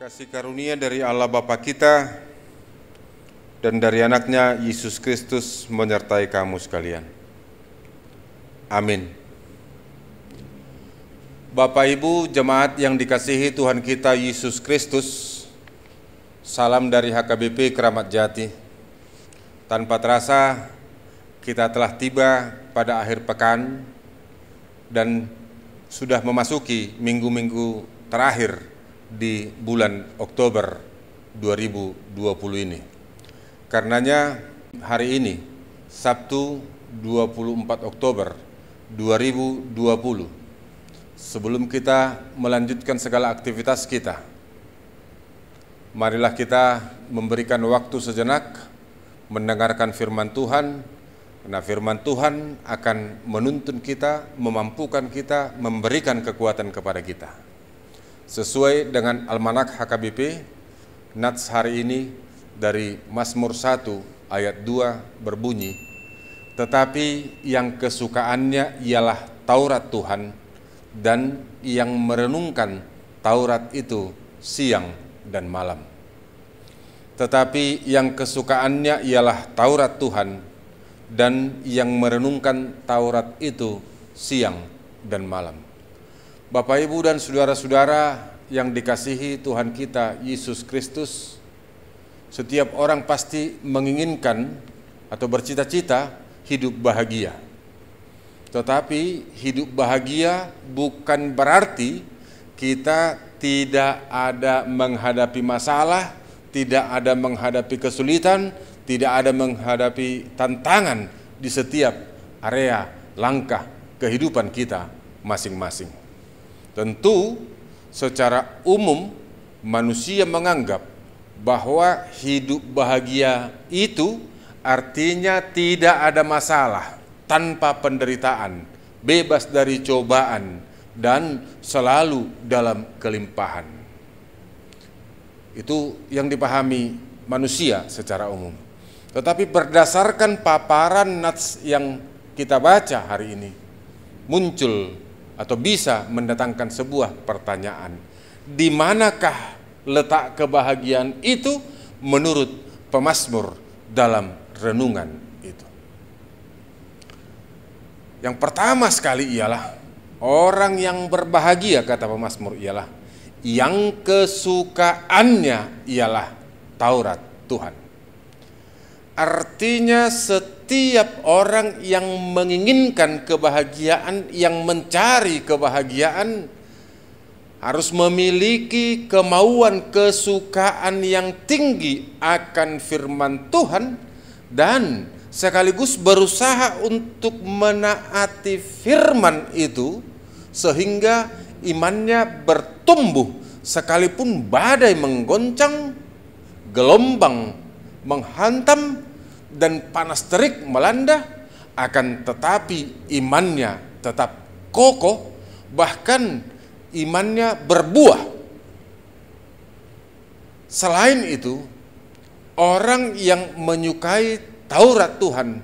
Kasih karunia dari Allah Bapa kita dan dari anaknya Yesus Kristus menyertai kamu sekalian. Amin. Bapak Ibu jemaat yang dikasihi Tuhan kita Yesus Kristus, salam dari HKBP Keramat Jati. Tanpa terasa kita telah tiba pada akhir pekan dan sudah memasuki minggu-minggu terakhir di bulan Oktober 2020 ini. Karenanya hari ini, Sabtu 24 Oktober 2020, sebelum kita melanjutkan segala aktivitas kita, marilah kita memberikan waktu sejenak mendengarkan firman Tuhan, karena firman Tuhan akan menuntun kita, memampukan kita, memberikan kekuatan kepada kita. Sesuai dengan Almanak HKBP, Nats hari ini dari Mazmur 1 ayat 2 berbunyi, tetapi yang kesukaannya ialah Taurat Tuhan, dan yang merenungkan Taurat itu siang dan malam. Tetapi yang kesukaannya ialah Taurat Tuhan, dan yang merenungkan Taurat itu siang dan malam. Bapak, Ibu, dan saudara-saudara yang dikasihi Tuhan kita Yesus Kristus, setiap orang pasti menginginkan atau bercita-cita hidup bahagia. Tetapi hidup bahagia bukan berarti kita tidak ada menghadapi masalah, tidak ada menghadapi kesulitan, tidak ada menghadapi tantangan di setiap area langkah kehidupan kita masing-masing. Tentu secara umum manusia menganggap bahwa hidup bahagia itu artinya tidak ada masalah, tanpa penderitaan, bebas dari cobaan, dan selalu dalam kelimpahan. Itu yang dipahami manusia secara umum. Tetapi berdasarkan paparan Nats yang kita baca hari ini, muncul atau bisa mendatangkan sebuah pertanyaan. Di manakah letak kebahagiaan itu menurut pemazmur dalam renungan itu? Yang pertama sekali ialah orang yang berbahagia, kata pemazmur, ialah yang kesukaannya ialah Taurat Tuhan. Artinya setiap orang yang menginginkan kebahagiaan, yang mencari kebahagiaan, harus memiliki kemauan kesukaan yang tinggi akan firman Tuhan dan sekaligus berusaha untuk menaati firman itu sehingga imannya bertumbuh sekalipun badai menggoncang, gelombang menghantam, dan panas terik melanda, akan tetapi imannya tetap kokoh, bahkan imannya berbuah. Selain itu, orang yang menyukai Taurat Tuhan,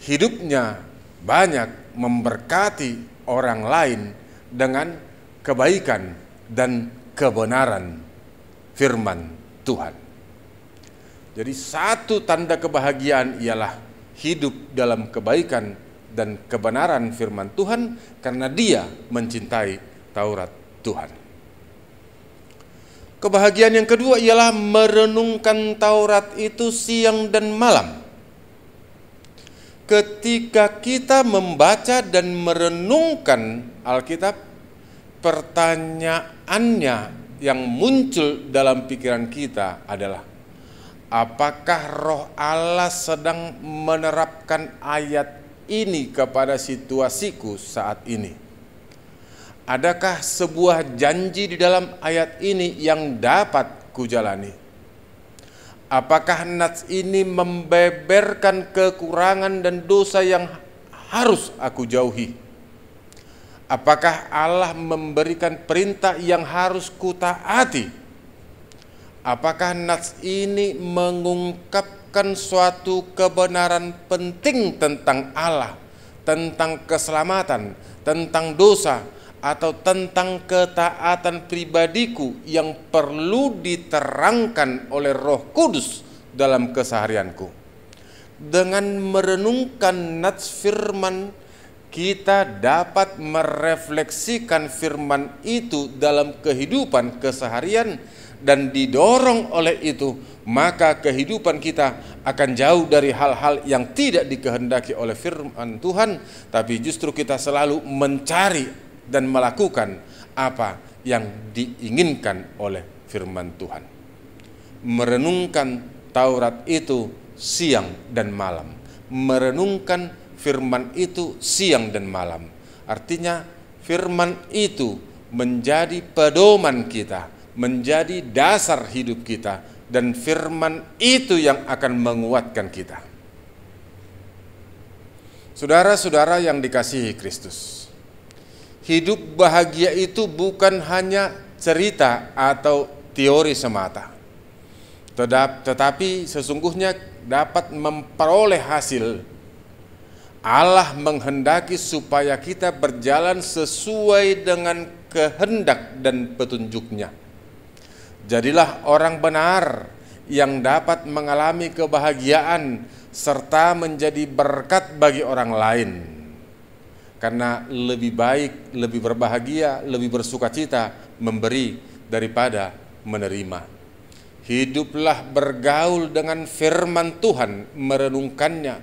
hidupnya banyak memberkati orang lain dengan kebaikan dan kebenaran firman Tuhan. Jadi satu tanda kebahagiaan ialah hidup dalam kebaikan dan kebenaran firman Tuhan karena dia mencintai Taurat Tuhan. Kebahagiaan yang kedua ialah merenungkan Taurat itu siang dan malam. Ketika kita membaca dan merenungkan Alkitab, pertanyaannya yang muncul dalam pikiran kita adalah, apakah Roh Allah sedang menerapkan ayat ini kepada situasiku saat ini? Adakah sebuah janji di dalam ayat ini yang dapat kujalani? Apakah nats ini membeberkan kekurangan dan dosa yang harus aku jauhi? Apakah Allah memberikan perintah yang harus kutaati? Apakah nats ini mengungkapkan suatu kebenaran penting tentang Allah, tentang keselamatan, tentang dosa, atau tentang ketaatan pribadiku yang perlu diterangkan oleh Roh Kudus dalam keseharianku. Dengan merenungkan nats firman, kita dapat merefleksikan firman itu dalam kehidupan keseharian, dan didorong oleh itu, maka kehidupan kita akan jauh dari hal-hal yang tidak dikehendaki oleh firman Tuhan, tapi justru kita selalu mencari dan melakukan apa yang diinginkan oleh firman Tuhan. Merenungkan Taurat itu siang dan malam. Merenungkan firman itu siang dan malam. Artinya firman itu menjadi pedoman kita, menjadi dasar hidup kita, dan firman itu yang akan menguatkan kita. Saudara-saudara yang dikasihi Kristus, hidup bahagia itu bukan hanya cerita atau teori semata, tetapi sesungguhnya dapat memperoleh hasil. Allah menghendaki supaya kita berjalan sesuai dengan kehendak dan petunjuk-Nya. Jadilah orang benar yang dapat mengalami kebahagiaan serta menjadi berkat bagi orang lain. Karena lebih baik, lebih berbahagia, lebih bersukacita memberi daripada menerima. Hiduplah bergaul dengan firman Tuhan, merenungkannya,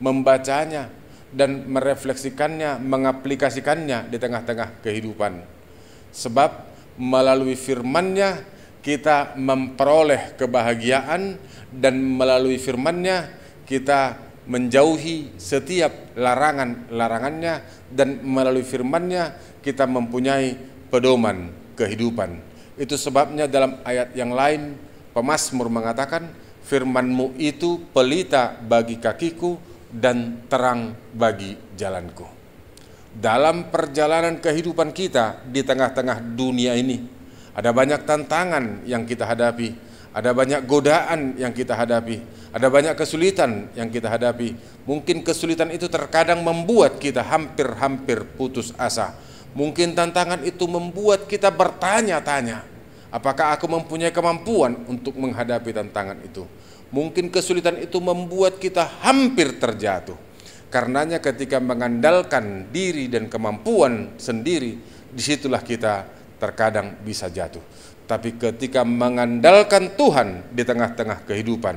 membacanya, dan merefleksikannya, mengaplikasikannya di tengah-tengah kehidupan. Sebab melalui firman-Nya kita memperoleh kebahagiaan, dan melalui firman-Nya kita menjauhi setiap larangan-larangannya, dan melalui firman-Nya kita mempunyai pedoman kehidupan. Itu sebabnya dalam ayat yang lain pemazmur mengatakan, firman-Mu itu pelita bagi kakiku dan terang bagi jalanku. Dalam perjalanan kehidupan kita di tengah-tengah dunia ini, ada banyak tantangan yang kita hadapi, ada banyak godaan yang kita hadapi, ada banyak kesulitan yang kita hadapi. Mungkin kesulitan itu terkadang membuat kita hampir-hampir putus asa. Mungkin tantangan itu membuat kita bertanya-tanya, apakah aku mempunyai kemampuan untuk menghadapi tantangan itu? Mungkin kesulitan itu membuat kita hampir terjatuh. Karenanya ketika mengandalkan diri dan kemampuan sendiri, disitulah kita terkadang bisa jatuh. Tapi ketika mengandalkan Tuhan di tengah-tengah kehidupan,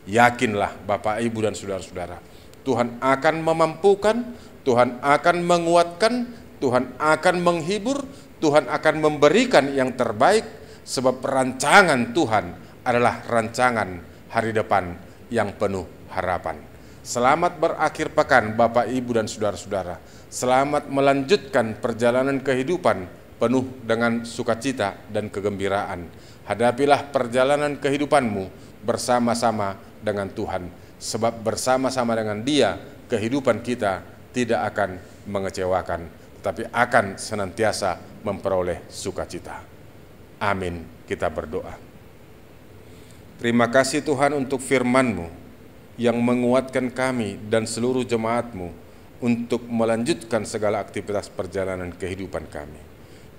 yakinlah Bapak, Ibu, dan saudara-saudara, Tuhan akan memampukan, Tuhan akan menguatkan, Tuhan akan menghibur, Tuhan akan memberikan yang terbaik, sebab rancangan Tuhan adalah rancangan hari depan yang penuh harapan. Selamat berakhir pekan Bapak, Ibu, dan saudara-saudara. Selamat melanjutkan perjalanan kehidupan penuh dengan sukacita dan kegembiraan. Hadapilah perjalanan kehidupanmu bersama-sama dengan Tuhan, sebab bersama-sama dengan Dia kehidupan kita tidak akan mengecewakan, tetapi akan senantiasa memperoleh sukacita. Amin. Kita berdoa. Terima kasih Tuhan untuk firman-Mu yang menguatkan kami dan seluruh jemaat-Mu untuk melanjutkan segala aktivitas perjalanan kehidupan kami.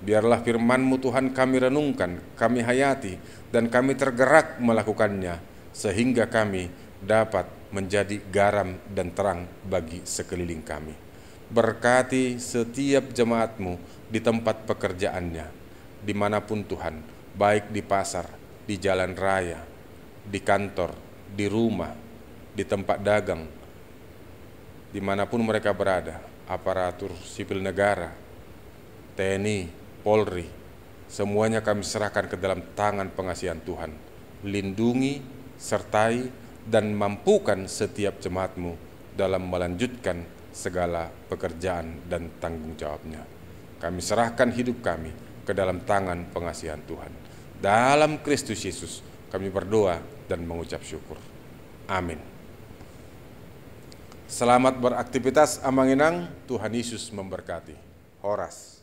Biarlah firman-Mu Tuhan kami renungkan, kami hayati, dan kami tergerak melakukannya, sehingga kami dapat menjadi garam dan terang bagi sekeliling kami. Berkati setiap jemaat-Mu di tempat pekerjaannya, dimanapun Tuhan, baik di pasar, di jalan raya, di kantor, di rumah, di tempat dagang, dimanapun mereka berada, aparatur sipil negara, TNI, Polri, semuanya kami serahkan ke dalam tangan pengasihan Tuhan. Lindungi, sertai, dan mampukan setiap jemaat-Mu dalam melanjutkan segala pekerjaan dan tanggung jawabnya. Kami serahkan hidup kami ke dalam tangan pengasihan Tuhan. Dalam Kristus Yesus kami berdoa dan mengucap syukur. Amin. Selamat beraktivitas Amanginang, Tuhan Yesus memberkati. Horas.